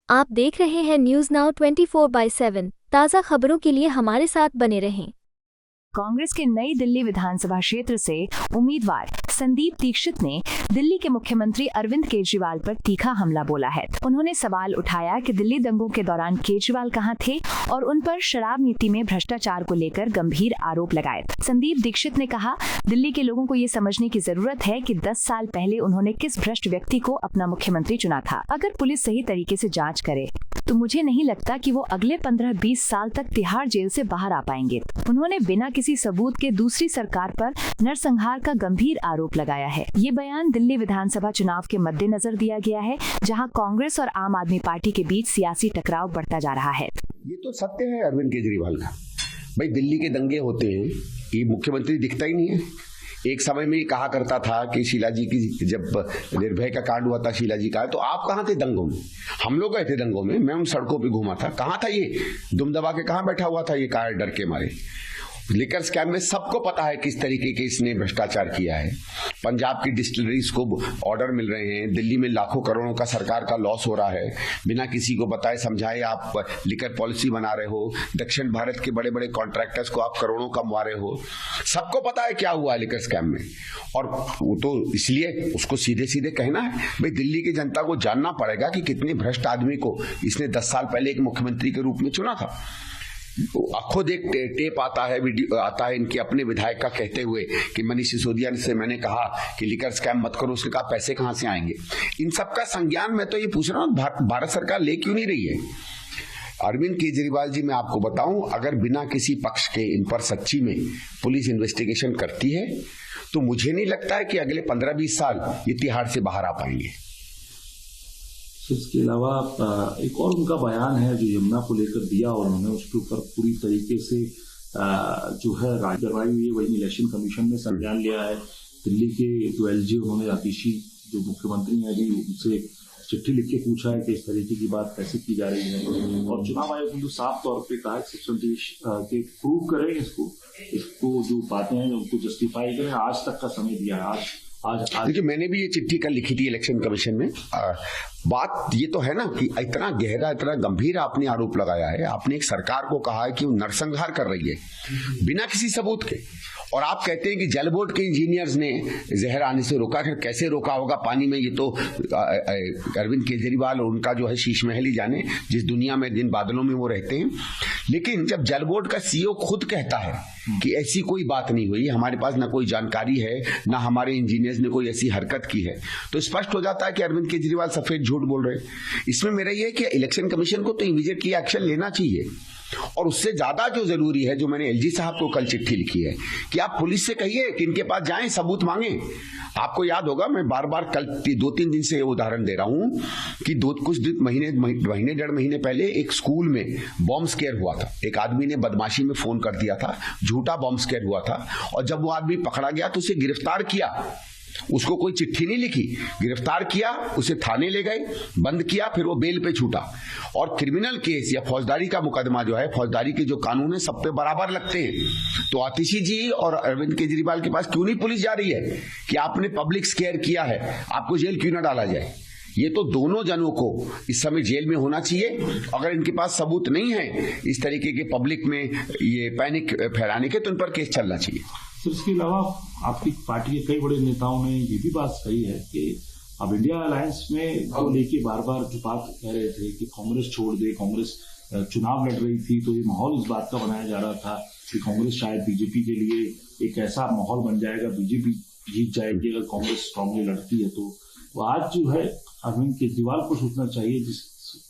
आप देख रहे हैं न्यूज नाउ 24/7 ताज़ा खबरों के लिए हमारे साथ बने रहें। कांग्रेस के नई दिल्ली विधानसभा क्षेत्र से उम्मीदवार संदीप दीक्षित ने दिल्ली के मुख्यमंत्री अरविंद केजरीवाल पर तीखा हमला बोला है। उन्होंने सवाल उठाया कि दिल्ली दंगों के दौरान केजरीवाल कहां थे और उन पर शराब नीति में भ्रष्टाचार को लेकर गंभीर आरोप लगाए। संदीप दीक्षित ने कहा, दिल्ली के लोगों को ये समझने की जरूरत है कि 10 साल पहले उन्होंने किस भ्रष्ट व्यक्ति को अपना मुख्यमंत्री चुना था। अगर पुलिस सही तरीके से जाँच करे तो मुझे नहीं लगता कि वो अगले 15-20 साल तक तिहाड़ जेल से बाहर आ पाएंगे। उन्होंने बिना किसी सबूत के दूसरी सरकार पर नरसंहार का गंभीर आरोप लगाया है। ये बयान दिल्ली विधानसभा चुनाव के मद्देनजर दिया गया है, जहां कांग्रेस और आम आदमी पार्टी के बीच सियासी टकराव बढ़ता जा रहा है। ये तो सत्य है अरविंद केजरीवाल का। भाई दिल्ली के दंगे होते हैं, ये मुख्यमंत्री दिखता ही नहीं है। एक समय में कहा करता था कि शीला जी की जब निर्भया का कांड हुआ था, शीला जी का, तो आप कहाँ थे दंगों में? हम लोग गए थे दंगों में, मैं उन सड़कों पे घूमा था। कहाँ था ये? दुम दबा के कहाँ बैठा हुआ था ये कार डर के मारे? लिकर स्कैम में सबको पता है किस तरीके के इसने भ्रष्टाचार किया है। पंजाब की डिस्टिलरीज को ऑर्डर मिल रहे हैं, दिल्ली में लाखों करोड़ों का सरकार का लॉस हो रहा है, बिना किसी को बताए समझाए आप लिकर पॉलिसी बना रहे हो। दक्षिण भारत के बड़े बड़े कॉन्ट्रैक्टर्स को आप करोड़ों कमवा रहे हो। सबको पता है क्या हुआ है लिकर स्कैम में, और वो तो इसलिए उसको सीधे सीधे कहना है। भाई दिल्ली की जनता को जानना पड़ेगा कि कितने भ्रष्ट आदमी को इसने 10 साल पहले एक मुख्यमंत्री के रूप में चुना था। खुद एक टेप आता है, वीडियो आता है इनके अपने विधायक का कहते हुए कि मनीष सिसोदिया से मैंने कहा कि लिकर स्कैम मत करो, उसने कहा पैसे कहां से आएंगे। इन सब का संज्ञान मैं तो ये पूछ रहा हूं, भारत सरकार ले क्यों नहीं रही है? अरविंद केजरीवाल जी, मैं आपको बताऊं, अगर बिना किसी पक्ष के इन पर सच्ची में पुलिस इन्वेस्टिगेशन करती है तो मुझे नहीं लगता है कि अगले 15-20 साल ये तिहाड़ से बाहर आ पाएंगे। इसके अलावा एक और उनका बयान है जो यमुना को लेकर दिया, और उन्होंने उसके ऊपर पूरी तरीके से जो है कार्रवाई हुई है। वही इलेक्शन कमीशन ने संज्ञान लिया है। दिल्ली के जो एलजी उन्होंने आतिशी जो मुख्यमंत्री हैं अभी उनसे चिट्ठी लिख के पूछा है कि इस तरीके की बात कैसे की जा रही है, और चुनाव आयोग ने तो साफ तौर पे कहा कि प्रूव करें इसको जो बातें हैं उनको जस्टिफाई करें। आज तक का समय दिया है। आज देखिए, मैंने भी ये चिट्ठी कल लिखी थी इलेक्शन कमीशन में। बात ये तो है ना कि इतना गहरा, इतना गंभीर आपने आरोप लगाया है। आपने एक सरकार को कहा है कि वो नरसंहार कर रही है बिना किसी सबूत के, और आप कहते हैं कि जल बोर्ड के इंजीनियर्स ने जहर आने से रोका। कैसे रोका होगा पानी में, ये तो अरविंद केजरीवाल और उनका जो है शीश महल ही जाने, जिस दुनिया में जिन बादलों में वो रहते हैं। लेकिन जब जल बोर्ड का सीईओ खुद कहता है कि ऐसी कोई बात नहीं हुई, हमारे पास ना कोई जानकारी है, ना हमारे इंजीनियर्स ने कोई ऐसी हरकत की है, तो स्पष्ट हो जाता है कि अरविंद केजरीवाल सफेद झूठ बोल रहे हैं। इसमें मेरा ये है कि इलेक्शन कमीशन को तो इमीडिएटली एक्शन लेना चाहिए, और उससे ज्यादा जो जरूरी है, जो मैंने एलजी साहब को कल चिट्ठी लिखी है, कि आप पुलिस से कहिए कि इनके पास जाएं, सबूत मांगे। आपको याद होगा, मैं बार बार कल 2-3 दिन से उदाहरण दे रहा हूं कि कुछ महीने 1.5 महीने पहले एक स्कूल में बॉम्ब स्केयर हुआ था। एक आदमी ने बदमाशी में फोन कर दिया था, झूठा बॉम्ब स्केयर हुआ था, और जब वो आदमी पकड़ा गया तो उसे गिरफ्तार किया। उसको कोई चिट्ठी नहीं लिखी, गिरफ्तार किया, उसे थाने ले गए, बंद किया, फिर वो बेल पे छूटा। और क्रिमिनल केस या फौजदारी का मुकदमा जो है, फौजदारी के जो कानून है सब पे बराबर लगते हैं। तो आतिशी जी और अरविंद केजरीवाल के पास क्यों नहीं पुलिस जा रही है कि आपने पब्लिक स्केयर किया है, आपको जेल क्यों ना डाला जाए? ये तो दोनों जनों को इस समय जेल में होना चाहिए। अगर इनके पास सबूत नहीं है इस तरीके के पब्लिक में ये पैनिक फैलाने के, तो इन पर केस चलना चाहिए। तो इसके अलावा आपकी पार्टी के कई बड़े नेताओं ने ये भी बात कही है कि अब इंडिया अलायंस में को लेके बार बार जो बात कह रहे थे कि कांग्रेस छोड़ दे, कांग्रेस चुनाव लड़ रही थी, तो ये माहौल इस बात का बनाया जा रहा था कि कांग्रेस शायद बीजेपी के लिए एक ऐसा माहौल बन जाएगा, बीजेपी जीत जाएगी अगर कांग्रेस स्ट्रांगली लड़ती है। तो आज जो है अरविंद केजरीवाल को सोचना चाहिए, जिस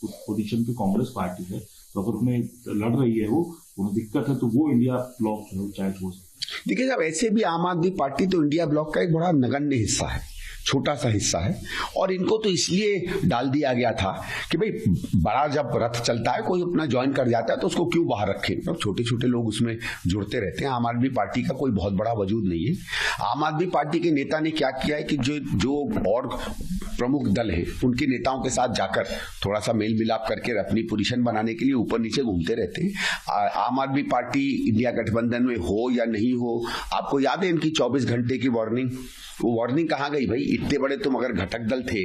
पोजीशन पे कांग्रेस पार्टी है, तो अगर उन्हें लड़ रही है वो उन्हें दिक्कत है, तो वो इंडिया ब्लॉक जो है चाहे हो सकता है। देखिए साहब, ऐसे भी आम आदमी पार्टी तो इंडिया ब्लॉक का एक बड़ा नगण्य हिस्सा है, छोटा सा हिस्सा है, और इनको तो इसलिए डाल दिया गया था कि भाई बड़ा जब रथ चलता है, कोई अपना ज्वाइन कर जाता है तो उसको क्यों बाहर रखे। मतलब छोटे छोटे लोग उसमें जुड़ते रहते हैं। आम आदमी पार्टी का कोई बहुत बड़ा वजूद नहीं है। आम आदमी पार्टी के नेता ने क्या किया है कि जो और प्रमुख दल है उनके नेताओं के साथ जाकर थोड़ा सा मेल मिलाप करके अपनी पोजीशन बनाने के लिए ऊपर नीचे घूमते रहते हैं। आम आदमी पार्टी इंडिया गठबंधन में हो या नहीं हो, आपको याद है इनकी 24 घंटे की वार्निंग, वो वार्निंग कहाँ गई भाई? इतने बड़े तुम अगर घटक दल थे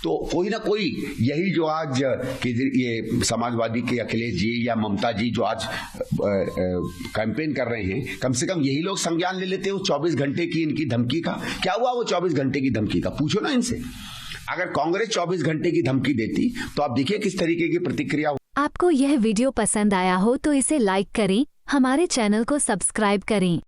तो कोई ना कोई, यही जो आज ये समाजवादी के अखिलेश जी या ममता जी जो आज कैंपेन कर रहे हैं, कम से कम यही लोग संज्ञान ले लेते हो 24 घंटे की इनकी धमकी का। क्या हुआ वो 24 घंटे की धमकी का, पूछो ना इनसे। अगर कांग्रेस 24 घंटे की धमकी देती तो आप देखिए किस तरीके की प्रतिक्रिया। आपको यह वीडियो पसंद आया हो तो इसे लाइक करें, हमारे चैनल को सब्सक्राइब करें।